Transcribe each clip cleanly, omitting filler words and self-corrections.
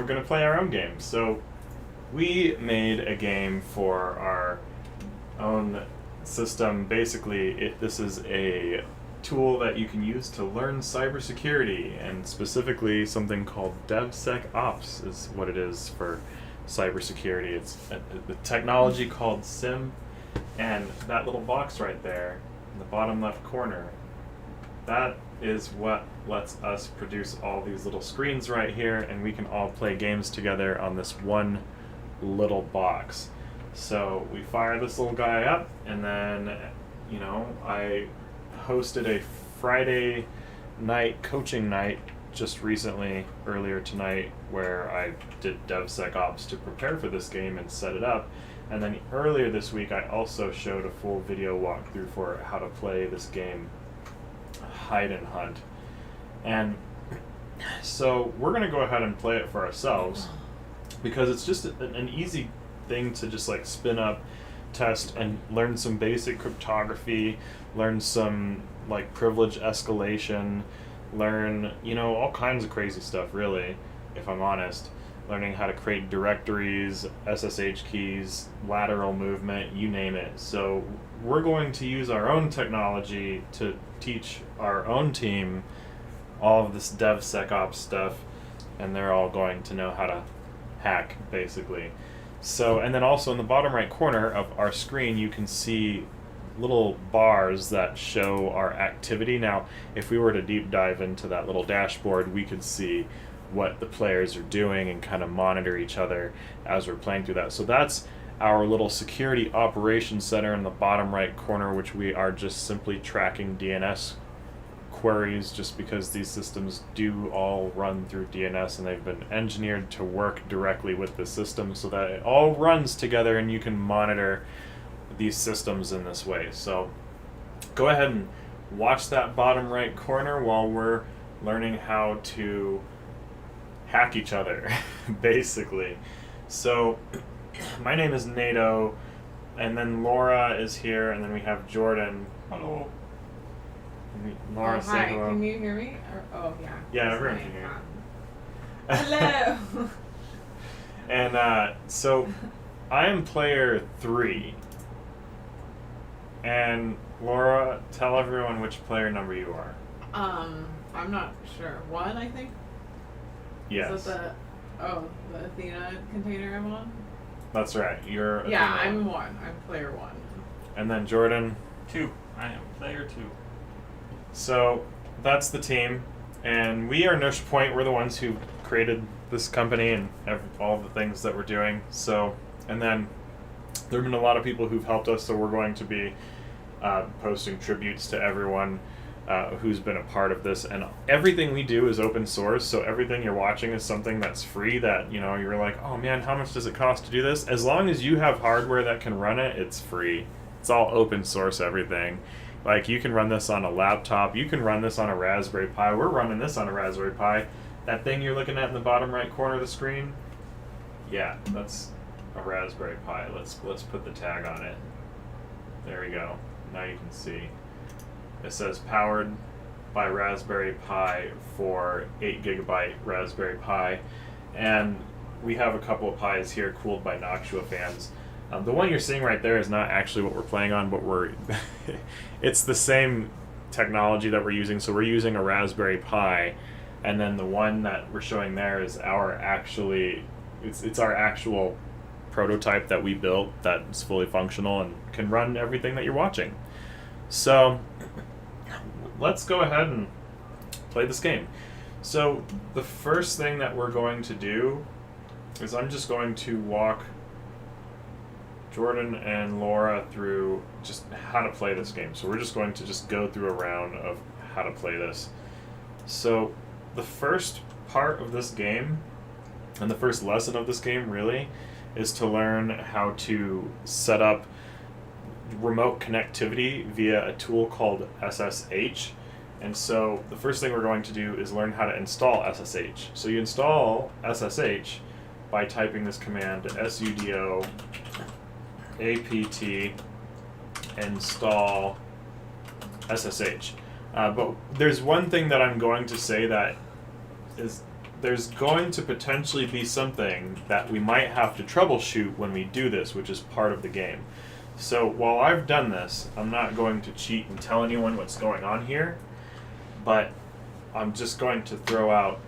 we're going to play our own game. So we made a game for our own system. Basically, this is a tool that you can use to learn cybersecurity, and specifically something called DevSecOps is what it is for cybersecurity. It's the technology called SIM, and that little box right there in the bottom left corner, that is what lets us produce all these little screens right here, and we can all play games together on this one little box. So we fire this little guy up, and then, you know, I hosted a Friday night coaching night just recently, earlier tonight, where I did DevSecOps to prepare for this game and set it up. And then earlier this week, I also showed a full video walkthrough for how to play this game, Hide and Hunt. And so we're going to go ahead and play it for ourselves, because it's just an easy thing to just like spin up, test, and learn some basic cryptography, learn some like privilege escalation, learn, you know, all kinds of crazy stuff, really, if I'm honest. Learning how to create directories, SSH keys, lateral movement, you name it. So we're going to use our own technology to teach our own team all of this DevSecOps stuff, and they're all going to know how to hack, basically. So, and then also in the bottom right corner of our screen, you can see little bars that show our activity. Now, if we were to deep dive into that little dashboard, we could see what the players are doing and kind of monitor each other as we're playing through that. So that's our little security operations center in the bottom right corner, which we are just simply tracking DNS queries, just because these systems do all run through DNS, and they've been engineered to work directly with the system so that it all runs together and you can monitor these systems in this way. So go ahead and watch that bottom right corner while we're learning how to hack each other, basically. So my name is Nato, and then Laura is here, and then we have Jordan. Hello. Laura, say hi. hello. Can you hear me? Yeah. Yeah, everyone can hear you. Hello. And so I am player 3. And Laura, tell everyone which player number you are. I'm not sure. 1, I think. Yes. Is that the Athena container I'm on? That's right. You're Yeah, Athena. I'm 1. I'm player 1. And then Jordan. 2. I am player 2. So that's the team, and we are notiaPoint. We're the ones who created this company and all the things that we're doing. So, and then there have been a lot of people who've helped us, so we're going to be posting tributes to everyone who's been a part of this. And everything we do is open source, so everything you're watching is something that's free, that, you know, you're like, oh man, how much does it cost to do this? As long as you have hardware that can run it, it's free. It's all open source, everything. Like, you can run this on a laptop, you can run this on a Raspberry Pi. We're running this on a Raspberry Pi. That thing you're looking at in the bottom right corner of the screen, yeah, that's a Raspberry Pi. Let's put the tag on it. There we go. Now you can see. It says powered by Raspberry Pi for 8 gigabyte Raspberry Pi. And we have a couple of Pis here cooled by Noctua fans. The one you're seeing right there is not actually what we're playing on, but it's the same technology that we're using. So we're using a Raspberry Pi, and then the one that we're showing there is it's our actual prototype that we built that is fully functional and can run everything that you're watching. So let's go ahead and play this game. So the first thing that we're going to do is I'm just going to walk Jordan and Laura through just how to play this game. So we're just going to just go through a round of how to play this. So the first part of this game, and the first lesson of this game really, is to learn how to set up remote connectivity via a tool called SSH. And so the first thing we're going to do is learn how to install SSH. So you install SSH by typing this command, sudo apt install SSH. But there's one thing that I'm going to say that is there's going to potentially be something that we might have to troubleshoot when we do this, which is part of the game. So while I've done this, I'm not going to cheat and tell anyone what's going on here, but I'm just going to throw out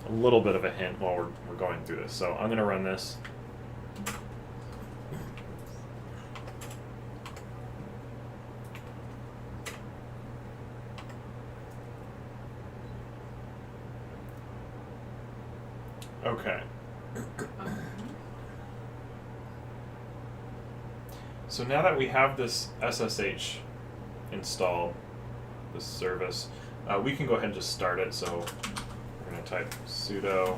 a little bit of a hint while we're going through this. So I'm going to run this. Okay. So now that we have this SSH installed, this service, we can go ahead and just start it. So we're going to type sudo.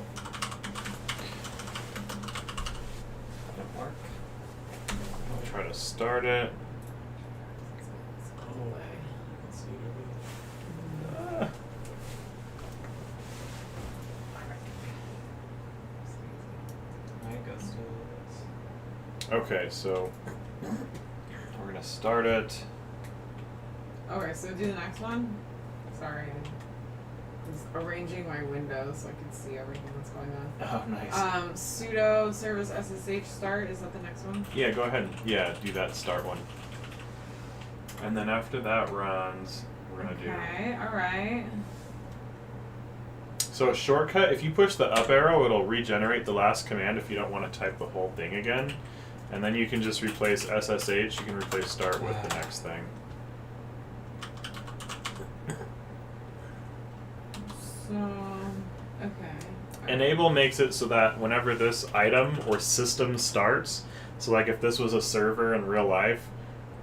Didn't work. I'll try to start it. Okay, so we're going to start it. Okay, so do the next one. Sorry, I was arranging my windows so I could see everything that's going on. Oh, nice. Sudo service SSH start, is that the next one? Yeah, go ahead. Yeah, do that start one. And then after that runs, we're going to do... Okay, alright. So a shortcut, if you push the up arrow, it'll regenerate the last command if you don't want to type the whole thing again. And then you can just replace SSH, you can replace start with the next thing. So, okay. Enable makes it so that whenever this item or system starts, so like if this was a server in real life,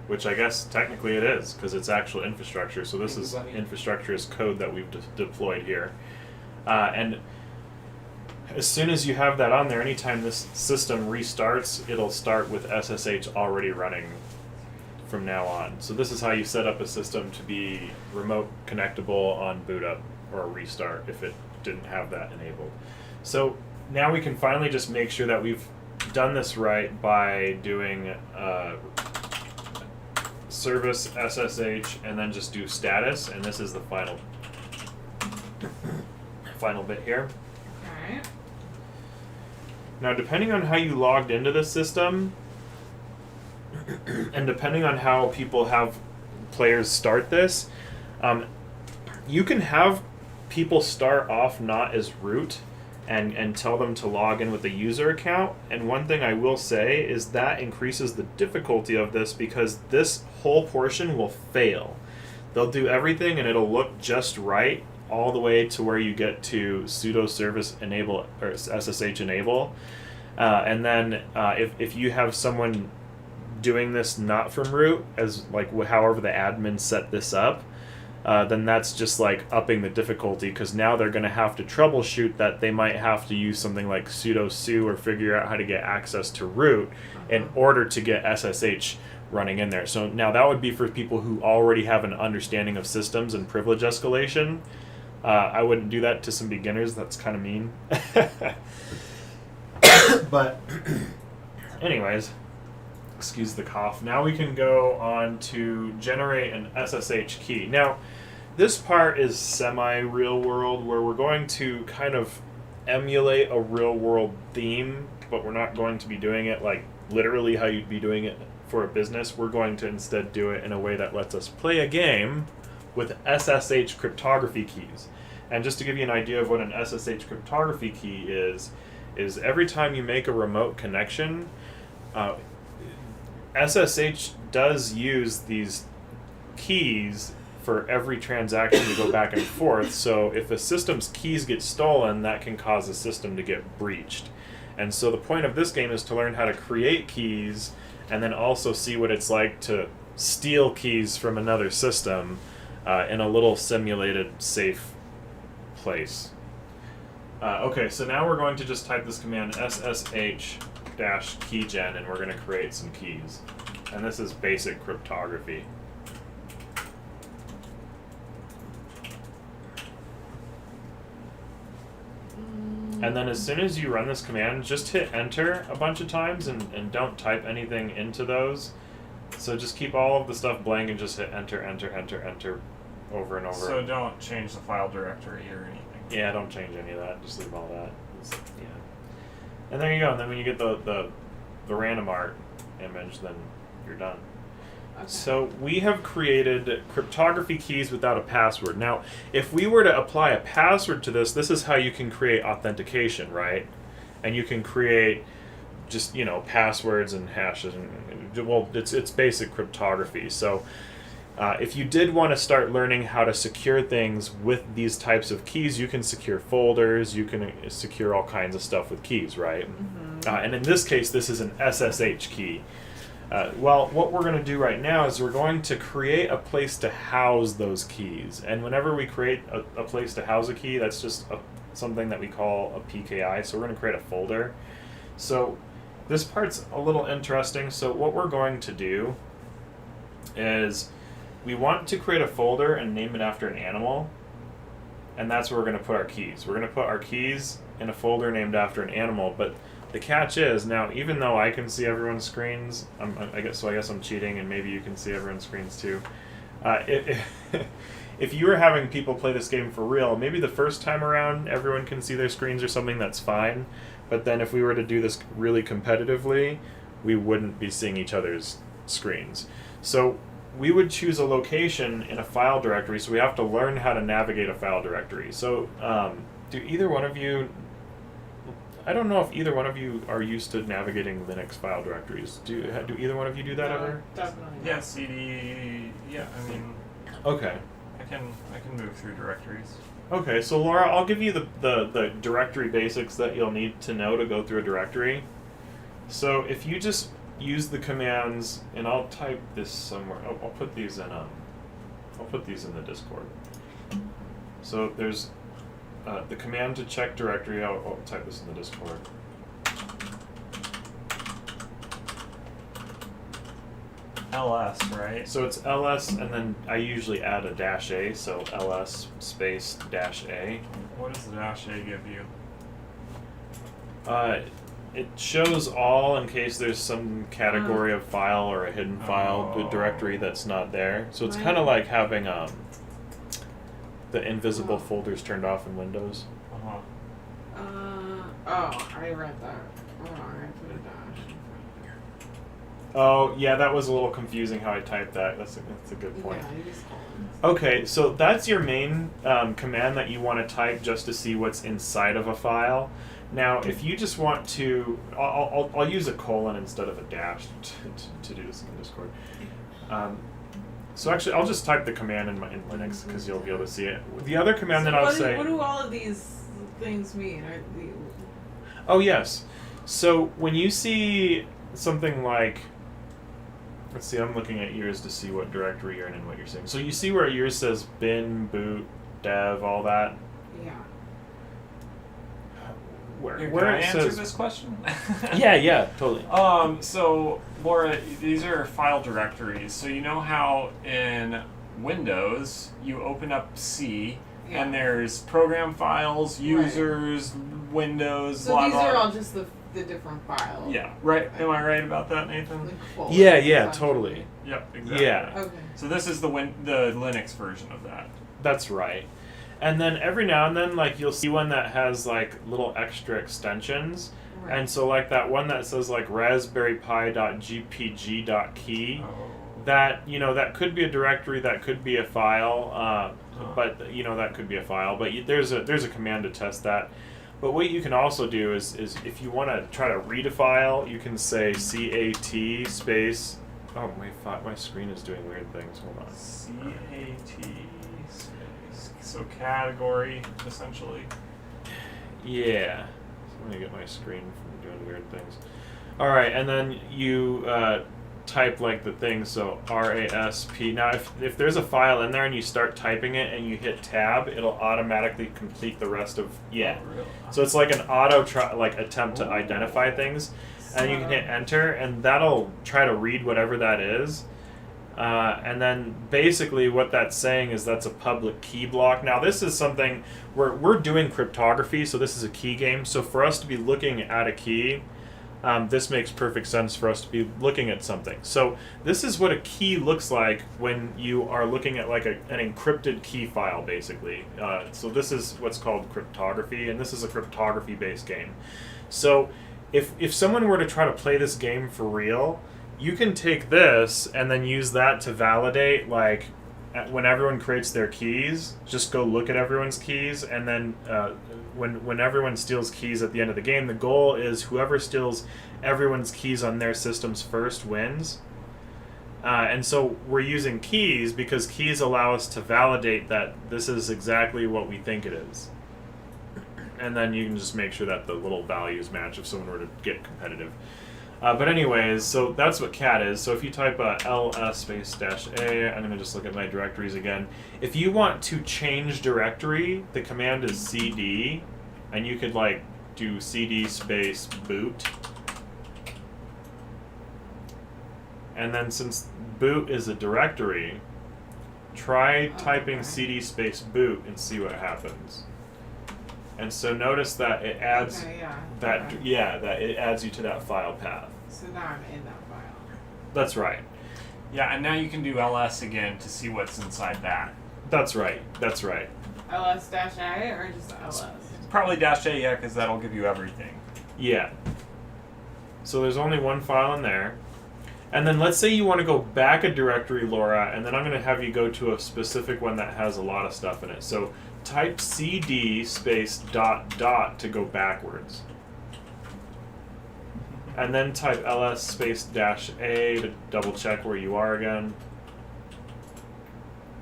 which I guess technically it is, because it's actual infrastructure, so this is infrastructure as code that we've deployed here. And as soon as you have that on there, anytime this system restarts, it'll start with SSH already running from now on. So this is how you set up a system to be remote connectable on boot up or restart if it didn't have that enabled. So now we can finally just make sure that we've done this right by doing service SSH and then just do status, and this is the final bit here. Okay. Now, depending on how you logged into the system, and depending on how people have players start this, you can have people start off not as root and tell them to log in with a user account. And one thing I will say is that increases the difficulty of this because this whole portion will fail. They'll do everything and it'll look just right all the way to where you get to sudo service enable or SSH enable, and then if you have someone doing this not from root, as like however the admin set this up, then that's just like upping the difficulty because now they're going to have to troubleshoot that they might have to use something like sudo su or figure out how to get access to root in order to get SSH running in there. So now that would be for people who already have an understanding of systems and privilege escalation. I wouldn't do that to some beginners. That's kind of mean. But anyways, excuse the cough. Now we can go on to generate an SSH key. Now, this part is semi-real world where we're going to kind of emulate a real world theme, but we're not going to be doing it like literally how you'd be doing it for a business. We're going to instead do it in a way that lets us play a game with SSH cryptography keys. And just to give you an idea of what an SSH cryptography key is every time you make a remote connection, SSH does use these keys for every transaction to go back and forth. So if a system's keys get stolen, that can cause the system to get breached. And so the point of this game is to learn how to create keys and then also see what it's like to steal keys from another system in a little simulated safe place. Okay, so now we're going to just type this command ssh -keygen and we're going to create some keys. And this is basic cryptography. And then as soon as you run this command, just hit enter a bunch of times and don't type anything into those. So just keep all of the stuff blank and just hit enter, enter, enter, enter over and over. So don't change the file directory or anything. Yeah, don't change any of that. Just leave all that. Yeah. And there you go. And then when you get the random art image, then you're done. Okay. So we have created cryptography keys without a password. Now, if we were to apply a password to this is how you can create authentication, right? And you can create just, passwords and hashes. And, well, it's basic cryptography. So if you did want to start learning how to secure things with these types of keys, you can secure folders, you can secure all kinds of stuff with keys, right? Mm-hmm. And in this case, this is an SSH key. Well, what we're going to do right now is we're going to create a place to house those keys. And whenever we create a place to house a key, that's just something that we call a PKI. So we're going to create a folder. So this part's a little interesting. So what we're going to do is we want to create a folder and name it after an animal. And that's where we're going to put our keys. We're going to put our keys in a folder named after an animal. But the catch is, now, even though I can see everyone's screens, I guess I'm cheating, and maybe you can see everyone's screens too. If you were having people play this game for real, maybe the first time around everyone can see their screens or something, that's fine. But then if we were to do this really competitively, we wouldn't be seeing each other's screens. So we would choose a location in a file directory, so we have to learn how to navigate a file directory. So do either one of you... I don't know if either one of you are used to navigating Linux file directories. Do either one of you do that ever? Definitely. Yeah, CD. Yeah, I mean. Okay. I can move through directories. Okay, so Laura, I'll give you the directory basics that you'll need to know to go through a directory. So if you just use the commands, and I'll type this somewhere. I'll put these in the Discord. So there's the command to check directory. I'll type this in the Discord. LS, right? So it's ls, and then I usually add a -a, so ls space -a. What does the -a give you? It shows all in case there's some category of file or a hidden file directory that's not there. So it's kind of like having the invisible folders turned off in Windows. Uh-huh. I read that. Hold on, I put a dash in front here. Oh, yeah, that was a little confusing how I typed that. That's a good point. Yeah, you just call it. Okay, so that's your main command that you want to type just to see what's inside of a file. Now, if you just want to, I'll use a colon instead of a dash to do this in Discord. So actually, I'll just type the command in Linux because you'll be able to see it. The other command that I'll say... What do all of these things mean? Oh, yes. So when you see something like... Let's see, I'm looking at yours to see what directory you're in and what you're seeing. So you see where yours says bin, boot, dev, all that? Yeah. Where Where can I it answer says... this question? Yeah, totally. So Laura, these are file directories. So you know how in Windows you open up C and there's program files, users, Windows, so blah, these blah. are all just the different files. Yeah, right. Am I right about that, Nathan? Like Yeah, totally. Yep, exactly. Yeah. Okay. So this is the Linux version of that. That's right. And then every now and then, like, you'll see one that has, like, little extra extensions. Right. And so, like, that one that says, like, raspberrypi.gpg.key, that, that could be a directory, that could be a file, but, that could be a file. But there's a command to test that. But what you can also do is if you want to try to read a file, you can say cat space... Oh, my screen is doing weird things. Hold on. CAT space. So category, essentially. Yeah. So let me get my screen from doing weird things. All right, and then you type like the thing. So RASP. Now, if there's a file in there and you start typing it and you hit tab, it'll automatically complete the rest of Oh, really? So it's like an attempt to identify things, and you can hit enter, and that'll try to read whatever that is. And then basically what that's saying is that's a public key block. Now this is something we're doing cryptography, so this is a key game. So for us to be looking at a key, this makes perfect sense for us to be looking at something. So this is what a key looks like when you are looking at like an encrypted key file, basically. So this is what's called cryptography, and this is a cryptography-based game. So if someone were to try to play this game for real, you can take this and then use that to validate, like, when everyone creates their keys, just go look at everyone's keys, and then when everyone steals keys at the end of the game, the goal is whoever steals everyone's keys on their systems first wins. And so we're using keys because keys allow us to validate that this is exactly what we think it is. And then you can just make sure that the little values match if someone were to get competitive. But anyways, so that's what cat is. So if you type ls space -a, I'm going to just look at my directories again. If you want to change directory, the command is cd, and you could like do cd space boot. And then since boot is a directory, try typing cd space boot and see what happens. And so notice that it adds that it adds you to that file path. So now I'm in that file. That's right. Yeah, and now you can do ls again to see what's inside that. That's right. That's right. ls-a or just ls? Probably -a, yeah, because that'll give you everything. Yeah. So there's only one file in there. And then let's say you want to go back a directory, Laura, and then I'm going to have you go to a specific one that has a lot of stuff in it. So type cd space ... to go backwards. And then type ls space -a to double check where you are again.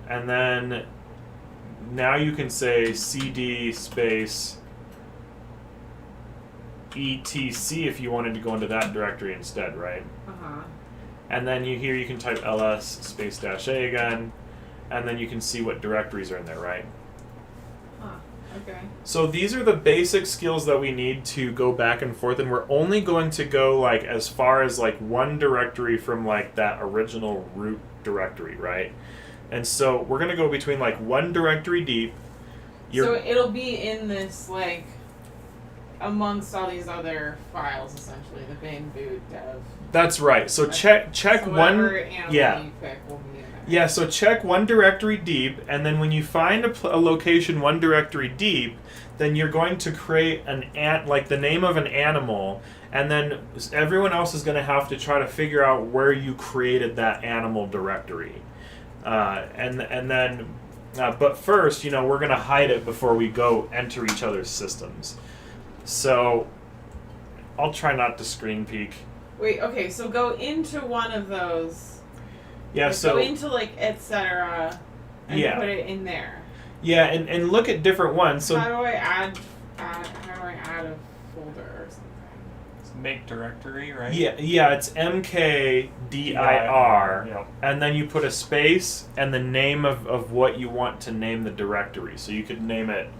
And then now you can say cd space etc if you wanted to go into that directory instead, right? Uh-huh. And then here you can type ls space -a again, and then you can see what directories are in there, right? Okay. So these are the basic skills that we need to go back and forth, and we're only going to go like as far as like one directory from like that original root directory, right? And so we're going to go between like one directory deep. So it'll be in this like amongst all these other files, essentially, the bin, boot, dev. That's right. So check so one. Yeah. You pick will be in there. Yeah, so check one directory deep, and then when you find a location one directory deep, then you're going to create like the name of an animal, and then everyone else is going to have to try to figure out where you created that animal directory. But first, we're going to hide it before we go enter each other's systems. So I'll try not to screen peek. Wait, okay, so go into one of those. Yeah, like so go into like etc. and put it in there. Yeah, and look at different ones. So how do I add a folder or something? It's make directory, right? Yeah, it's mkdir, Yep. and then you put a space and the name of what you want to name the directory. So you could name it.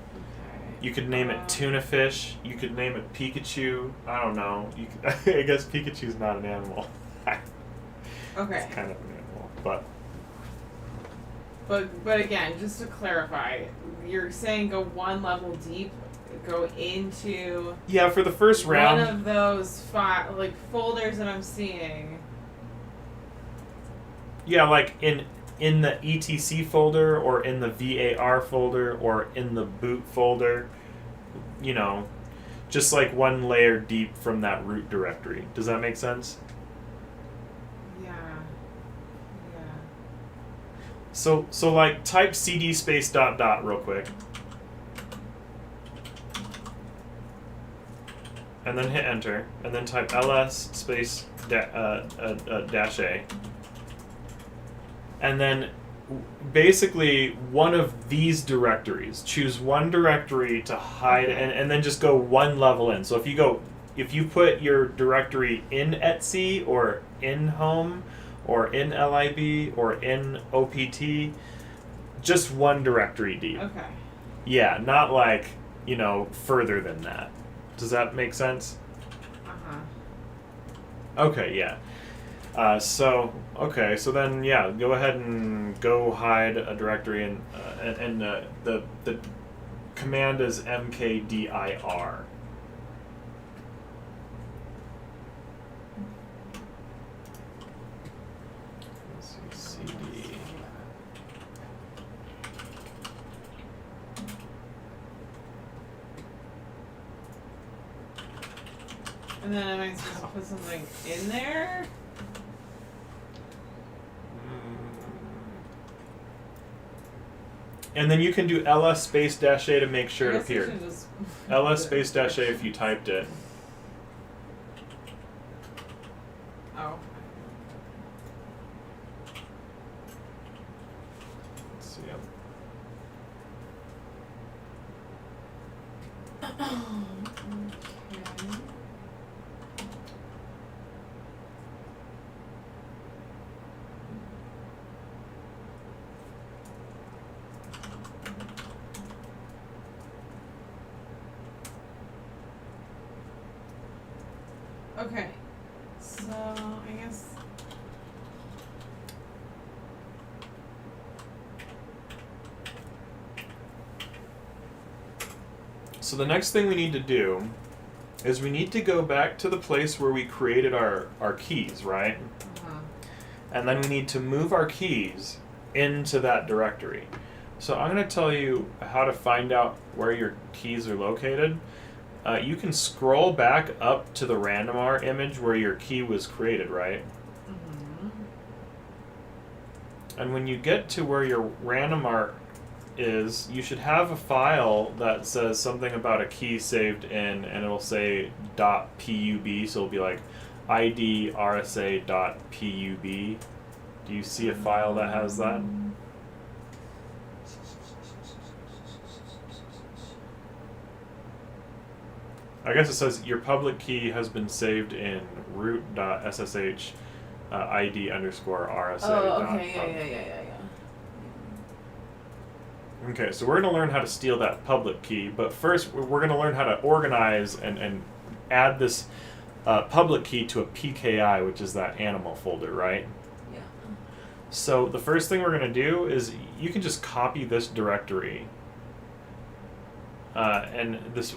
You could name it tuna fish. You could name it Pikachu. I don't know. I guess Pikachu's not an animal. Okay. It's kind of an animal, But again, just to clarify, you're saying go one level deep, go into for the first round. one of those folders that I'm seeing. Yeah, like in the etc folder, or in the var folder, or in the boot folder, just like one layer deep from that root directory. Does that make sense? Yeah. So like type cd space ... real quick. And then hit enter, and then type ls space -a. And then basically one of these directories. Choose one directory to hide, and then just go one level in. So if you put your directory in etc, or in home, or in lib, or in opt, just one directory deep. Okay. Yeah, not like, further than that. Does that make sense? Uh-huh. Okay, yeah. So then go ahead and go hide a directory, and the command is mkdir. And then am I supposed to put something in there? And then you can do ls space dash a to make sure I it guess I appeared. should just ls space dash a if you typed it. Oh. Let's see. Okay. Okay, so I guess So the next thing we need to do is we need to go back to the place where we created our keys, right? And then we need to move our keys into that directory. So I'm going to tell you how to find out where your keys are located. You can scroll back up to the randomR image where your key was created, right? And when you get to where your randomR is, you should have a file that says something about a key saved in, and it'll say .pub, so it'll be like id rsa.pub. Do you see a file that has that? I guess it says your public key has been saved in root.ssh id underscore rsa. oh, okay, yeah. Okay, so we're going to learn how to steal that public key, but first we're going to learn how to organize and add this public key to a PKI, which is that animal folder, right? Yeah. So the first thing we're going to do is you can just copy this directory. And this,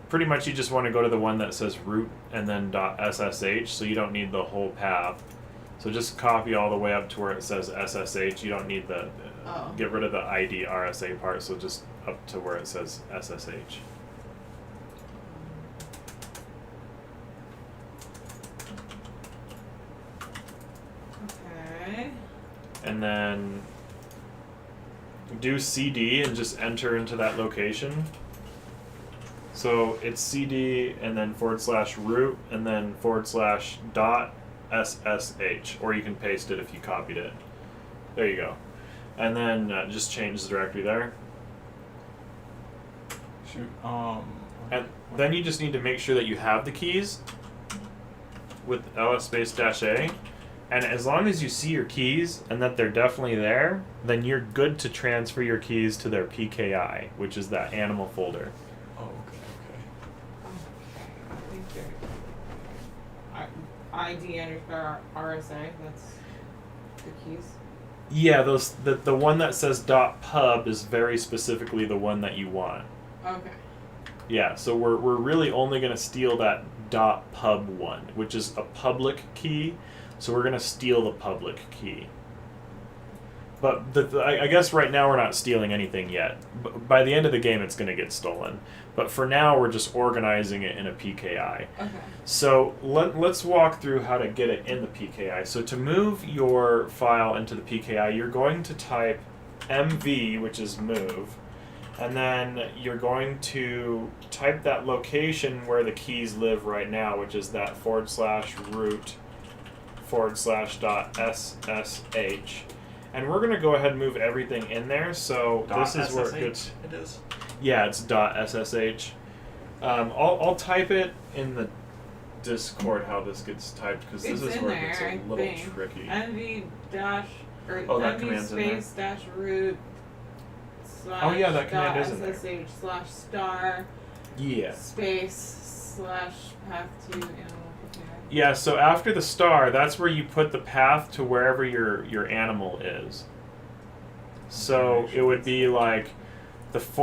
pretty much you just want to go to the one that says root and then .ssh, so you don't need the whole path. So just copy all the way up to where it says SSH. You don't need the get rid of the ID RSA part, so just up to where it says SSH. Okay. And then do CD and just enter into that location. So it's CD and then /root and then /.ssh, or you can paste it if you copied it. There you go. And then just change the directory there. Shoot. And then you just need to make sure that you have the keys with ls space dash a. And as long as you see your keys and that they're definitely there, then you're good to transfer your keys to their PKI, which is that animal folder. Oh, okay. I think they're ID underscore RSA, that's the keys. Yeah, the one that says .pub is very specifically the one that you want. Okay. Yeah, so we're really only going to steal that .pub one, which is a public key. So we're going to steal the public key. But I guess right now we're not stealing anything yet. By the end of the game, it's going to get stolen. But for now, we're just organizing it in a PKI. Okay. So let's walk through how to get it in the PKI. So to move your file into the PKI, you're going to type mv, which is move, and then you're going to type that location where the keys live right now, which is that /root /.ssh. And we're going to go ahead and move everything in there. So this is where it gets... It is. Yeah, it's .ssh. I'll type it in the Discord how this gets typed, because this is where it gets a little tricky. Nv dash or that nv command's in there. space dash root slash Oh yeah, that command is in there. .ssh slash star Yeah. space slash path to animal PKI. Yeah, so after the star, that's where you put the path to wherever your animal is. So it would be like the /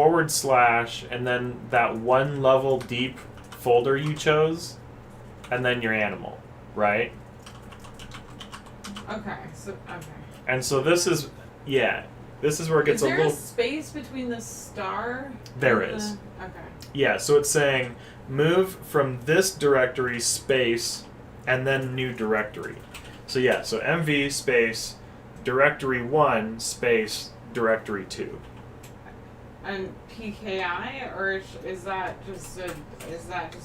and then that one level deep folder you chose, and then your animal, right? Okay, so okay. And so this is, yeah, This is where it gets Is there a little. space between the star? There and is. the- Okay. Yeah, so it's saying move from this directory space and then new directory. So yeah, so MV space directory 1 space directory 2. And PKI, or is that just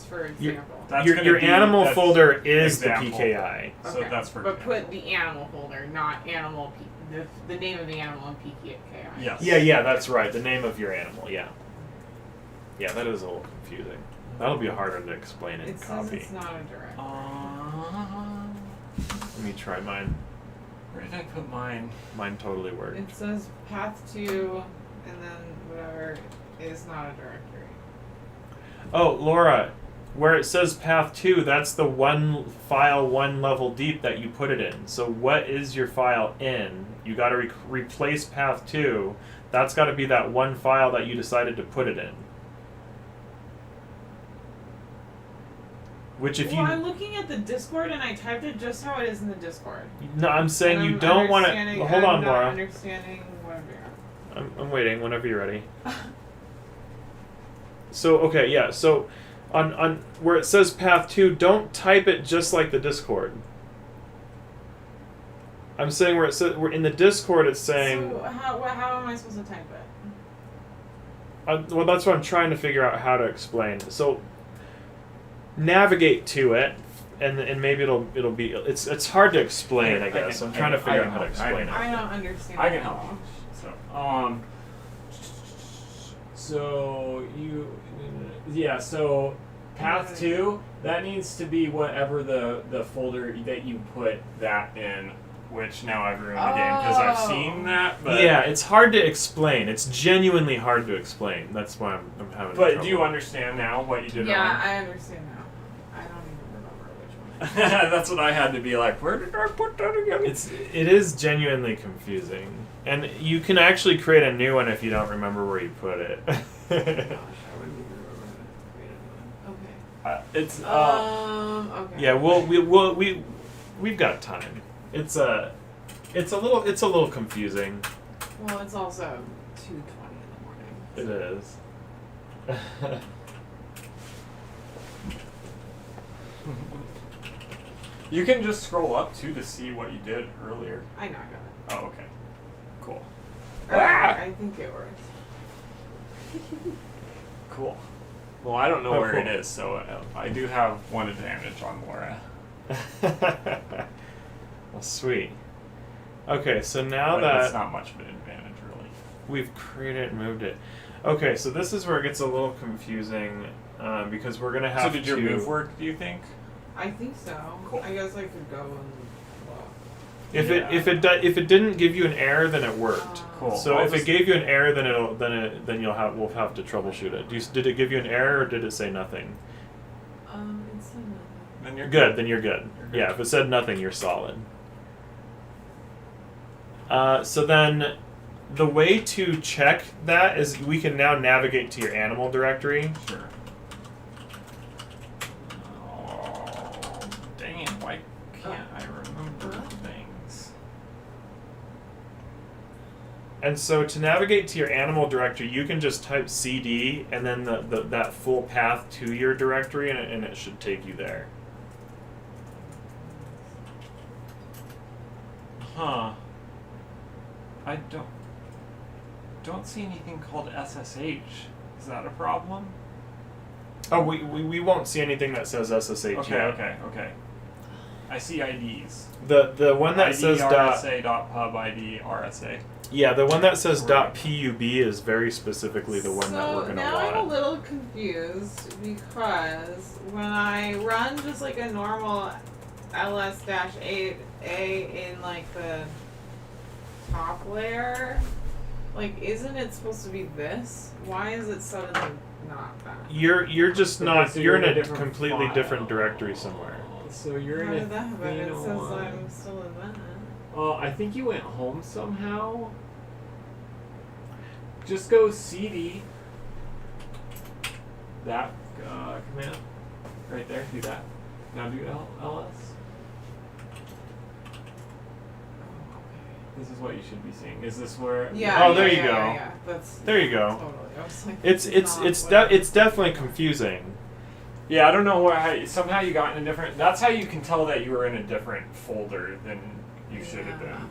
for example? That's Your gonna be- animal that's folder is example. the PKI. So that's for But example. put the animal folder, not animal the name of the animal in PKI. Yes. Yeah, that's right. The name of your animal, yeah. Yeah, that is a little confusing. That'll be harder to explain in It says copy. it's not a direct. Let me try mine. Where did I put mine? Mine totally worked. It says path to, and then whatever is not a directory. Oh, Laura, where it says path 2, that's the one file 1 level deep that you put it in. So what is your file in? You got to replace path 2. That's got to be that one file that you decided to put it in. Which if Well, you... I'm looking at the Discord and I typed it just how it is in the Discord. No, I'm saying And you I'm don't want to... understanding- Hold on, I'm not Laura. understanding what I'm doing. I'm waiting whenever you're ready. So, okay, yeah. So, on where it says path 2, don't type it just like the Discord. I'm saying where it says... in the Discord, it's saying... So how am I supposed to type it? Well, that's what I'm trying to figure out how to explain. So, navigate to it, and maybe it'll be... It's hard to explain, I guess. I'm trying to figure out how to explain it. I don't understand. I can at help all. you. So you, yeah. So path 2, that needs to be whatever the folder that you put that in. Which now I've ruined the game because I've seen that. But Yeah, it's hard to explain. It's genuinely hard to explain. That's why I'm having But trouble. do you understand now what you did Yeah, wrong? I understand now. I don't even remember which one. That's what I had to be like. Where did I put that again? It is genuinely confusing, and you can actually create a new one if you don't remember where you put it. Gosh, I wouldn't even remember how to create a new one. Okay. It's Okay. Yeah, we've got time. It's a little confusing. Well, it's also 2:20 in the morning. It is. You can just scroll up too to see what you did earlier. I know, I got it. Oh, okay. Cool. I think it works. Cool. Well, I don't know Oh, where cool. it is, so I do have one advantage on Laura. Well, sweet. Okay, so now But it's that not much of an advantage, really. we've created and moved it. Okay, so this is where it gets a little confusing because we're gonna have So did your to. move work, do you think? I think so. Cool. I guess I could go and look. If Yeah. it didn't give you an error, then it worked. Cool. So I'll if it just- gave you an error, then we'll have to troubleshoot it. Did it give you an error or did it say nothing? It's another. Then you're Good, then you're good. You're good. Yeah, if it said nothing, you're solid. So then, the way to check that is we can now navigate to your animal directory. Sure. Oh, dang it. Why can't I remember things? And so to navigate to your animal directory, you can just type cd and then that full path to your directory, and it should take you there. Huh. I don't see anything called SSH. Is that a problem? Oh, we won't see anything that says SSH Okay, yet. okay. I see IDs. The one that ID, says RSA.pub ID RSA. yeah, the one that says Right. .pub is very specifically the one that we're gonna now I'm a want. little confused because when I run just like a normal ls-8a in like the top layer, like isn't it supposed to be this? Why is it suddenly not that? You're just Okay, not. so You're in a different completely file. different directory somewhere. So you're How in did that happen? It Athena says one. I'm still in that. I think you went home somehow. Just go cd that command right there. Do that. Now do ls. This is what you should be seeing. Is this where? Yeah. Oh, there you yeah, go. Yeah. That's There you go. Totally. I was like, It's it's definitely confusing. Yeah, I don't know why. Somehow you got in a different. That's how you can tell that you were in a different folder than you should have been.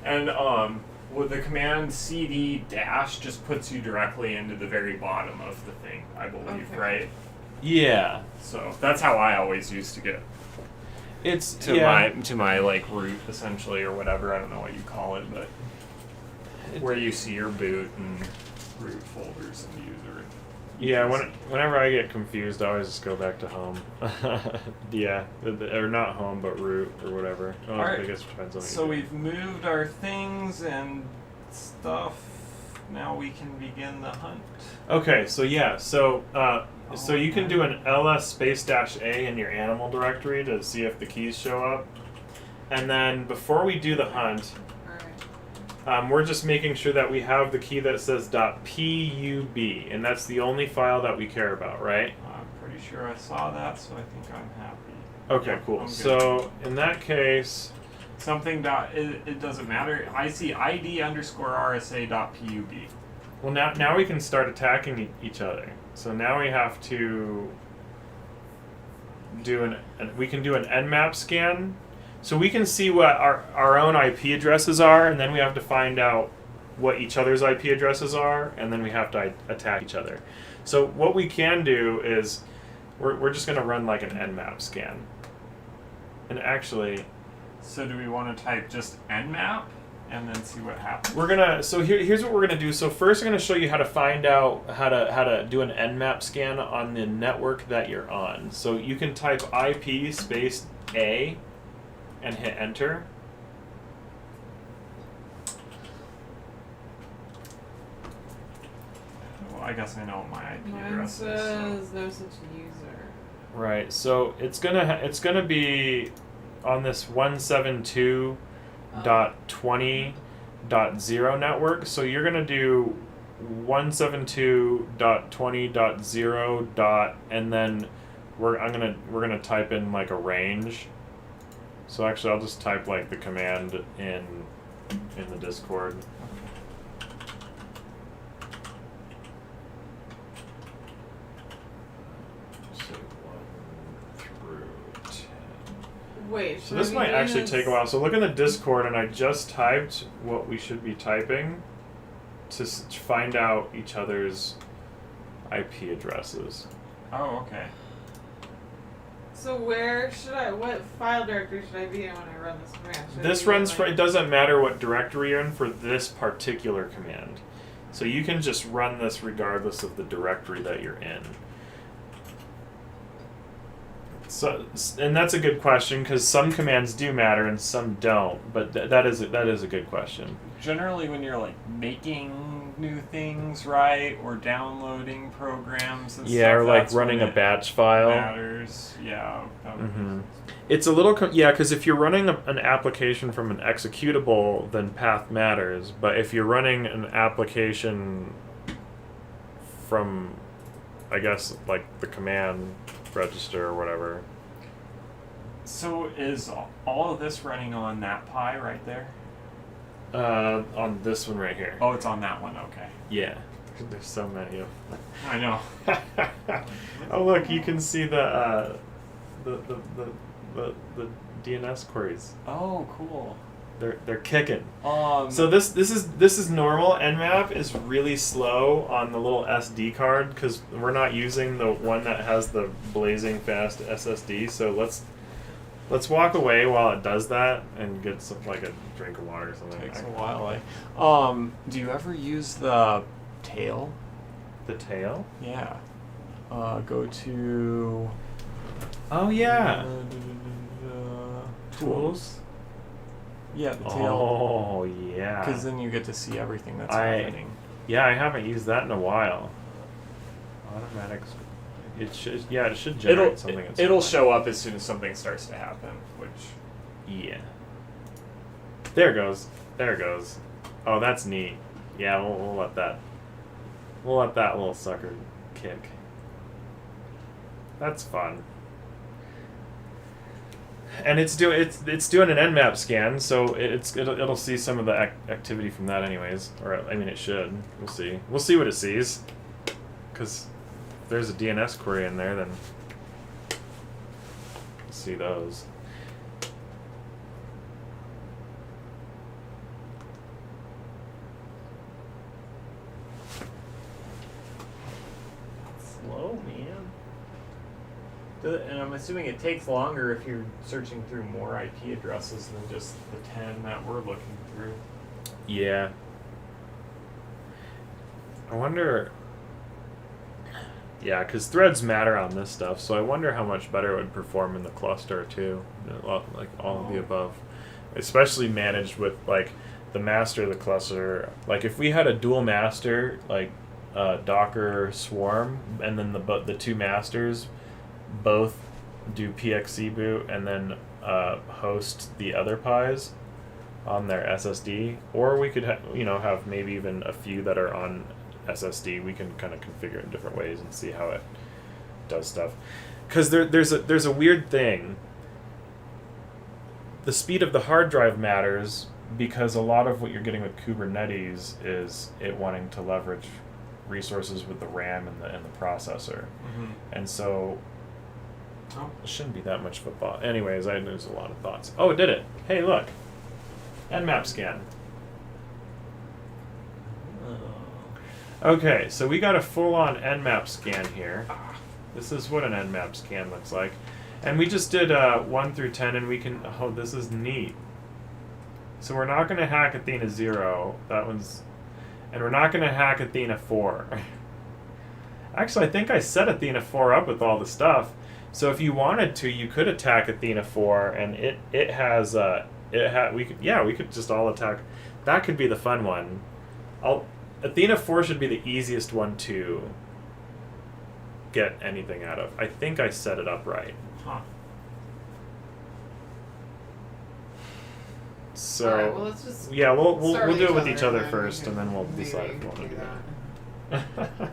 And with the command cd dash just puts you directly into the very bottom of the thing, I believe, Okay. right? Yeah. So that's how I always used to get It's to my like root essentially, or whatever. I don't know what you call it, but where you see your boot and root folders and user. Yeah, whenever I get confused, I always just go back to home. Yeah, or not home, but root or whatever. Oh, Alright, I guess it depends on what so you do. we've moved our things and stuff. Now we can begin the hunt. Okay, so yeah, so you can do an ls space dash a in your animal directory to see if the keys show up, and then before we do the hunt, we're just making sure that we have the key that says .pub, and that's the only file that we care about, right? I'm pretty sure I saw that, so I think I'm happy. Okay, Yep, cool. I'm good. So in that case, Something dot it doesn't matter. I see ID underscore RSA dot pub. well now we can start attacking each other. So now we have to do we can do an Nmap scan. So we can see what our own IP addresses are, and then we have to find out what each other's IP addresses are, and then we have to attack each other. So what we can do is we're just going to run like an Nmap scan. And actually, So do we want to type just nmap and then see what happens? here's what we're gonna do. So first, I'm gonna show you how to find out how to do an Nmap scan on the network that you're on. So you can type IP space A and hit enter. Well, I guess I know what my IP Mine address is. So. says no such user. Right. So it's gonna be on this 172.20.0 network. So you're gonna do 172.20.0 and then we're gonna type in like a range. So actually, I'll just type like the command in the Discord. So 1 through 10. Wait. So this might actually take a while. So look in the Discord, and I just typed what we should be typing to find out each other's IP addresses. Oh, okay. So what file directory should I be in when I run this command? Should I This be in, runs for, like- it doesn't matter what directory you're in for this particular command. So you can just run this regardless of the directory that you're in. So, and that's a good question because some commands do matter and some don't. But that is a good question. Generally, when you're like making new things, right, or downloading programs and Yeah, stuff, or like that's running when a it batch file. matters. Yeah. that would Mm-hmm. It's a little because if you're running an application from an executable, then path matters. But if you're running an application from, I guess, like the command register or whatever. So is all of this running on that Pi right there? On this one right here. Oh, it's on that one. Okay. Yeah. There's so many of I know. them. Oh look, you can see the DNS queries. Oh, cool. They're kicking. So So this is normal. Nmap is really slow on the little SD card because we're not using the one that has the blazing fast SSD. So let's walk away while it does that and get some like a drink of water or something. takes a while. Do you ever use the tail? The tail? Yeah. Go to. Oh yeah. Tools. Yeah, the tail. Oh yeah. Because then you get to see everything that's I happening. haven't used that in a while. Automatic. It should generate something. at some It'll point. show up as soon as something starts to happen, which. Yeah. There it goes. There it goes. Oh, that's neat. Yeah, we'll let that. We'll let that little sucker kick. That's fun. And it's doing an Nmap scan, so it'll see some of the activity from that anyways. Or I mean, it should. We'll see. We'll see what it sees. Because if there's a DNS query in there, then we'll see those. Slow, man. And I'm assuming it takes longer if you're searching through more IP addresses than just the 10 that we're looking through. Yeah. I wonder. Yeah, because threads matter on this stuff, so I wonder how much better it would perform in the cluster too. Like all of the above, especially managed with like the master of the cluster. Like if we had a dual master, like Docker Swarm, and then the two masters both do PXC boot and then host the other Pis on their SSD, or we could have maybe even a few that are on SSD. We can kind of configure it in different ways and see how it does stuff. Because there's a weird thing. The speed of the hard drive matters because a lot of what you're getting with Kubernetes is it wanting to leverage resources with the RAM and the processor, and so it shouldn't be that much of a thought. Anyways, there's a lot of thoughts. Oh, it did it. Hey, look. Nmap Scan. Okay, so we got a full-on Nmap Scan here. This is what an Nmap Scan looks like. And we just did 1 through 10, and we can... Oh, this is neat. So we're not going to hack Athena 0. That one's... And we're not going to hack Athena 4. Actually, I think I set Athena 4 up with all the stuff. So if you wanted to, you could attack Athena 4, and it has we could just all attack. That could be the fun one. Athena 4 should be the easiest one to get anything out of. I think I set it up right. Huh. So alright, well, let's just we'll do it with each other and first, we and then we'll can decide if maybe we want to do that. that.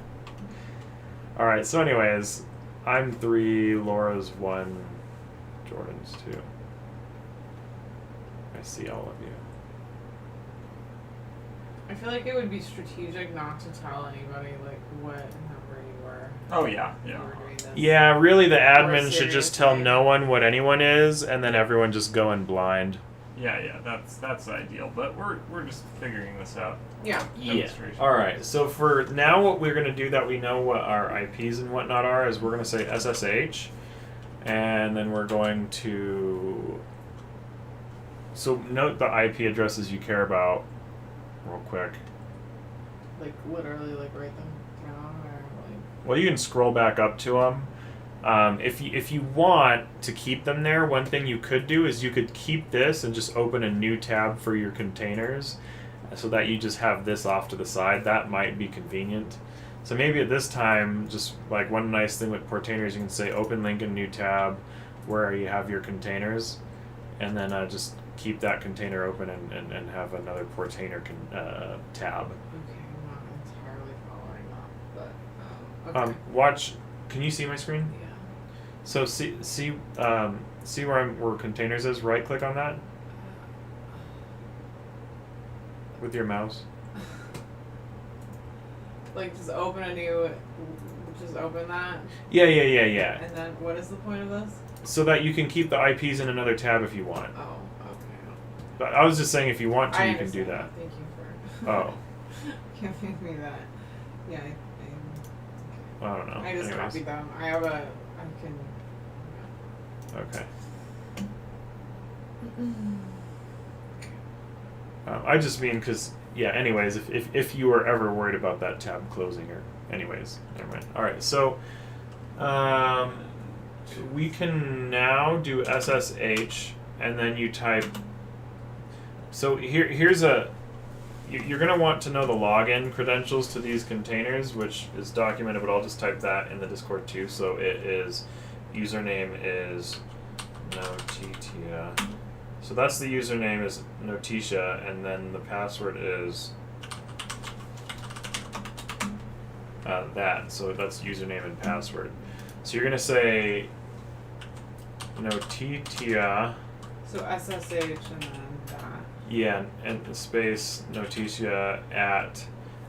All right. So, anyways, I'm 3, Laura's 1, Jordan's 2. I see all of you. I feel like it would be strategic not to tell anybody like what number you were. Oh yeah, You yeah. were doing this. Yeah, really, the More admin should just tell seriously. no one what anyone is, and then everyone just go in blind. Yeah, that's ideal. But we're just figuring this out. Yeah. Demonstration. All right. So for now, what we're gonna do that we know what our IPs and whatnot are is we're gonna say SSH, and then we're going to. So note the IP addresses you care about, real quick. Like literally, like write them down or like. Well, you can scroll back up to them. If you want to keep them there, one thing you could do is you could keep this and just open a new tab for your containers, so that you just have this off to the side. That might be convenient. So maybe at this time, just like one nice thing with Portainers, you can say open link in new tab where you have your containers, and then just keep that container open and have another Portainer tab. Okay, I'm not entirely following that, but okay. Watch. Can you see my screen? Yeah. So see where containers is. Right click on that with your mouse. Like just open that. Yeah. And then what is the point of this? So that you can keep the IPs in another tab if you want. Oh, okay. But I was just saying if you want to, I you can do understand. that. Thank you for Oh, giving me that. Yeah, I don't know. I just Anyways. copied them. I can. Okay. I just mean because anyways, if you were ever worried about that tab closing or anyways, never mind. All right, so we can now do SSH, and then you type. So here's you're going to want to know the login credentials to these containers, which is documented, but I'll just type that in the Discord too. So it is, username is Notitia. So that's the username is Notitia, and then the password is that. So that's username and password. So you're going to say notitia. So SSH and then dot. Yeah, and the space notitia at,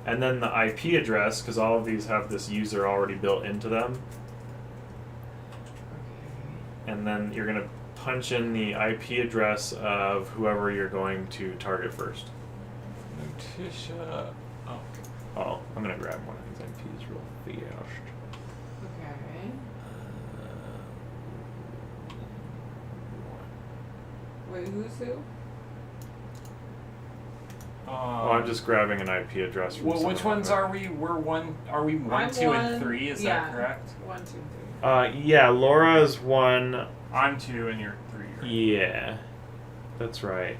and then the IP address, because all of these have this user already built into them. Okay. And then you're going to punch in the IP address of whoever you're going to target first. Notitia. Oh. Oh, I'm going to grab one of these IPs real fast. Okay. Wait, who's who? Oh, I'm just grabbing an IP address from Well, which someone ones over are we? We're one. Are we one, I'm 2, one, and 3? Is yeah. that correct? 1, 2, 3. there. Yeah, Laura's 1. I'm 2 and you're 3. Right? Yeah, that's right.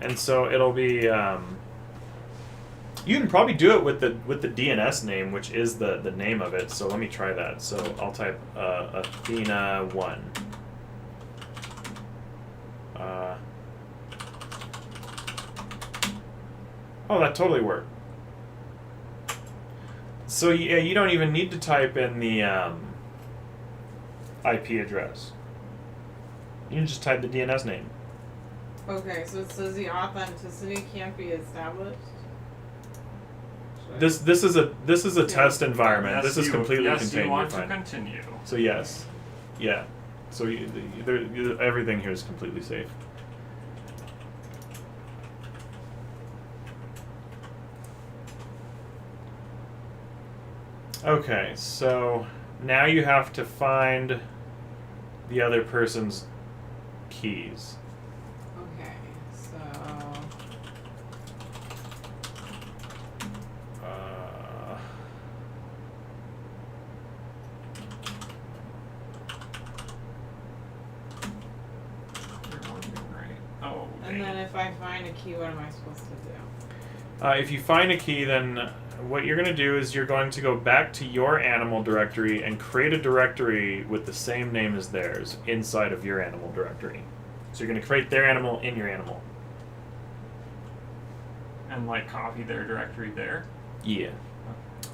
And so it'll be. You can probably do it with the DNS name, which is the name of it. So let me try that. So I'll type Athena 1. Oh, that totally worked. So yeah, you don't even need to type in the IP address. You can just type the DNS name. Okay, so it says the authenticity can't be established. This is a test environment. Yes, This is completely yes, contained. you want You're to fine. continue. So yes, yeah. So everything here is completely safe. Okay, so now you have to find the other person's keys. Okay, so You're working right. Oh. and dang. then if I find a key, what am I supposed to do? If you find a key, then what you're going to do is you're going to go back to your animal directory and create a directory with the same name as theirs inside of your animal directory. So you're going to create their animal in your animal. And like copy their directory there. Yeah.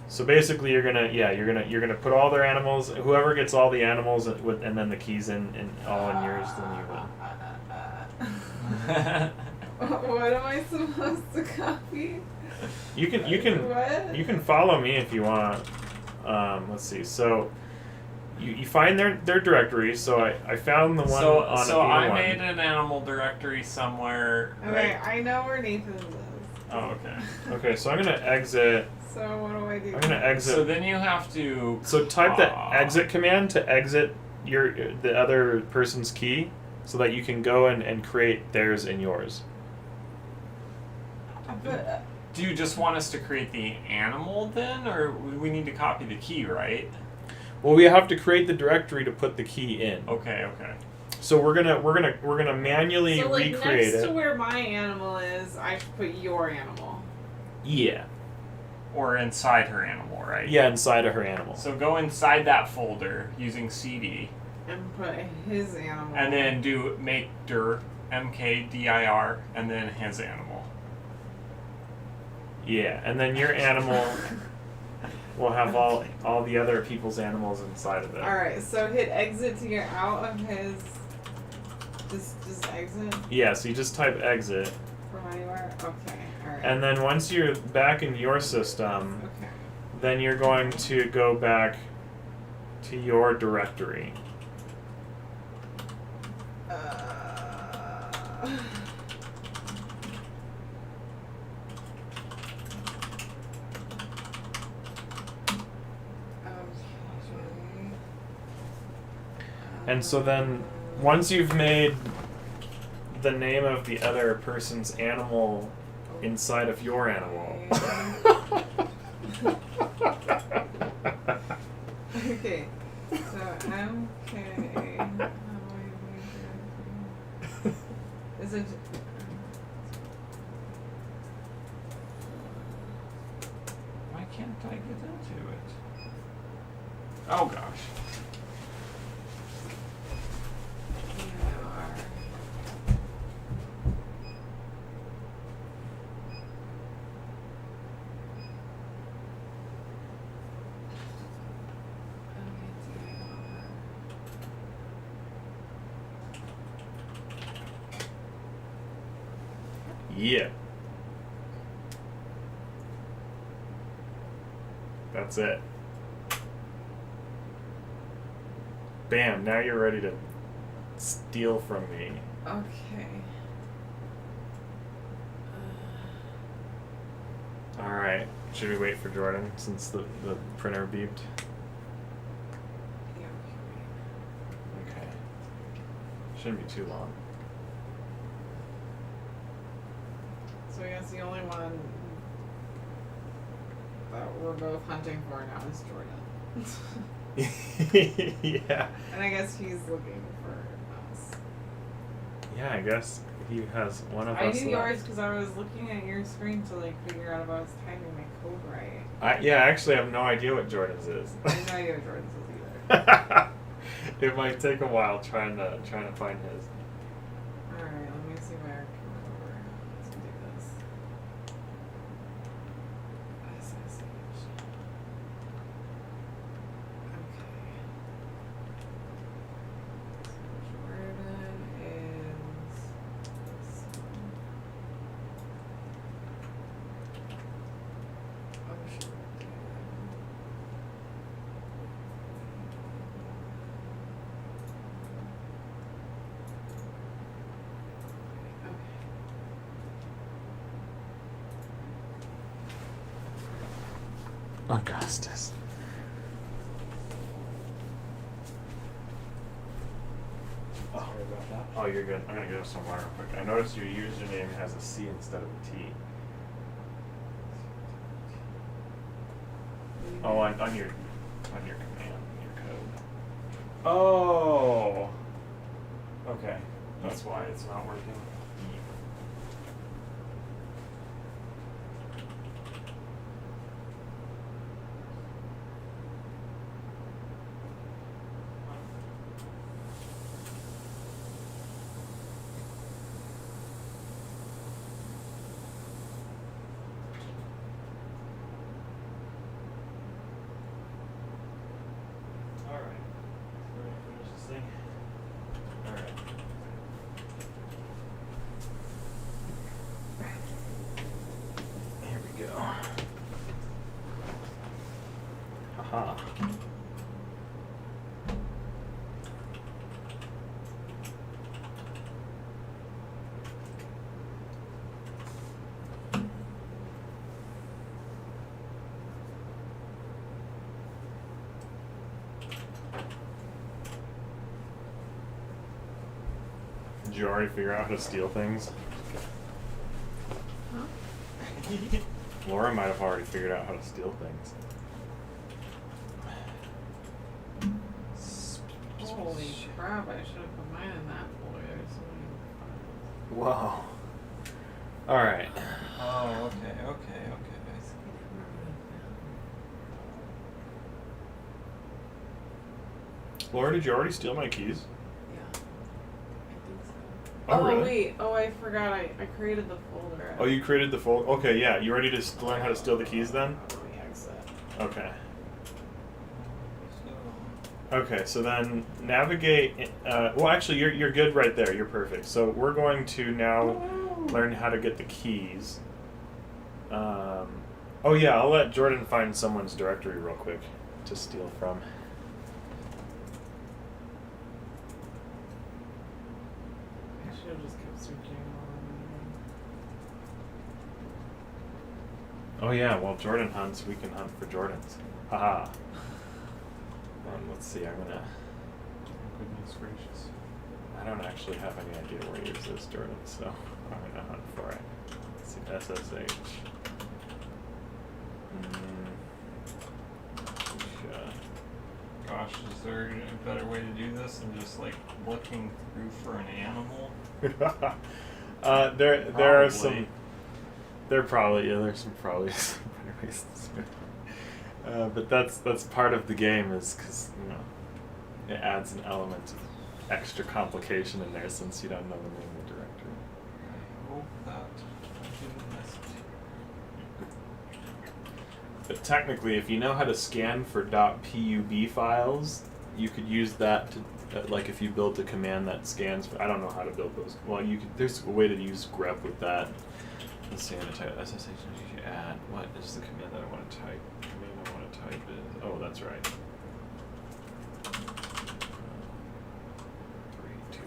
So basically, you're gonna put all their animals. Whoever gets all the animals with, and then the keys in all in yours, then you win. What am I supposed to copy? You What? can follow me if you want. Let's see. So you find their directory. So I found the one on So Athena I 1. made an animal directory somewhere. Okay, Right. I know where Nathan's is. Oh, okay. Okay, so I'm gonna exit. So what do I do? I'm gonna exit. So then you have to. So type the exit command to exit the other person's key, so that you can go and create theirs in yours. But, Do you just want us to create the animal then, or we need to copy the key, right? Well, we have to create the directory to put the key in. Okay. Okay. So we're gonna manually so like recreate next it. to where my animal is, I should put your animal. Yeah. Or inside her animal, right? Yeah, inside of her animal. So go inside that folder using CD, And put his animal. and then do make dir mkdir, and then his animal. Yeah, and then your animal will have all the other people's animals inside of it. Alright, so hit exit to get out of his. Just exit Yeah, so you just type exit, from anywhere? Okay, alright. and then once you're back in your system, Okay. then you're going to go back to your directory. Okay. And so then, once you've made the name of the other person's animal inside of your animal. Okay. So MK. Is it? Why can't I get into it? Oh gosh. Yeah. That's it. Bam, now you're ready to steal from me. Okay. Alright. Should we wait for Jordan since the printer beeped? Yeah, Okay. Shouldn't be too long. so I guess the only one that we're both hunting for now is Jordan. Yeah. And I guess he's looking for us. Yeah, I guess he has one of I us knew left. yours because I was looking at your screen to like figure out if I was typing my code right. Yeah, I actually have no idea what Jordan's is. I have no idea what Jordan's is either. It might take a while trying to find his. Alright, let me see where I can remember. Let's do this. SSH. Okay. So Jordan is this one. Oh shit. Augustus. Sorry about that. Oh, you're good. I'm gonna go somewhere real quick. I noticed your username has a C instead of a T. Oh, on your command, your code. Oh. Okay, that's why it's not working. Alright. We're gonna finish this thing. Alright. Here we go. Haha. Did you already figure out how to steal things? Huh? Laura might have already figured out how to steal things. Holy crap, I should have put mine in that folder. There's so many Whoa. Alright. Oh, okay. I see. Laura, did you already steal my keys? Yeah. I think so. Oh, really? Wait. Oh, I forgot. I created the folder. Oh, you created the folder? Okay, yeah. You ready to learn how to steal the keys then? Let me exit. Okay. Okay, so then navigate. Well, actually, you're good right there. You're perfect. So we're going to now learn how to get the keys. Oh yeah, I'll let Jordan find someone's directory real quick to steal from. I should have just kept searching all Oh yeah, while Jordan hunts, we can hunt for Jordans. Haha. Let's see, I'm gonna. Goodness gracious. I don't actually have any idea where yours is, Jordan, so I'm gonna hunt for it. Let's see, SSH. Gosh, is there a better way to do this than just like looking through for an animal? There are some. There's some probably some better ways to spin it. But that's part of the game, is because it adds an element of extra complication in there since you don't know the name of the directory. I hope that I didn't miss it. But technically, if you know how to scan for .pub files, you could use that to like if you built a command that scans. I don't know how to build those. Well, you could, there's a way to use grep with that. Let's see. I'm gonna type SSH add. What is the command that I want to type? The command I want to type is. Oh, that's right. 3, 2.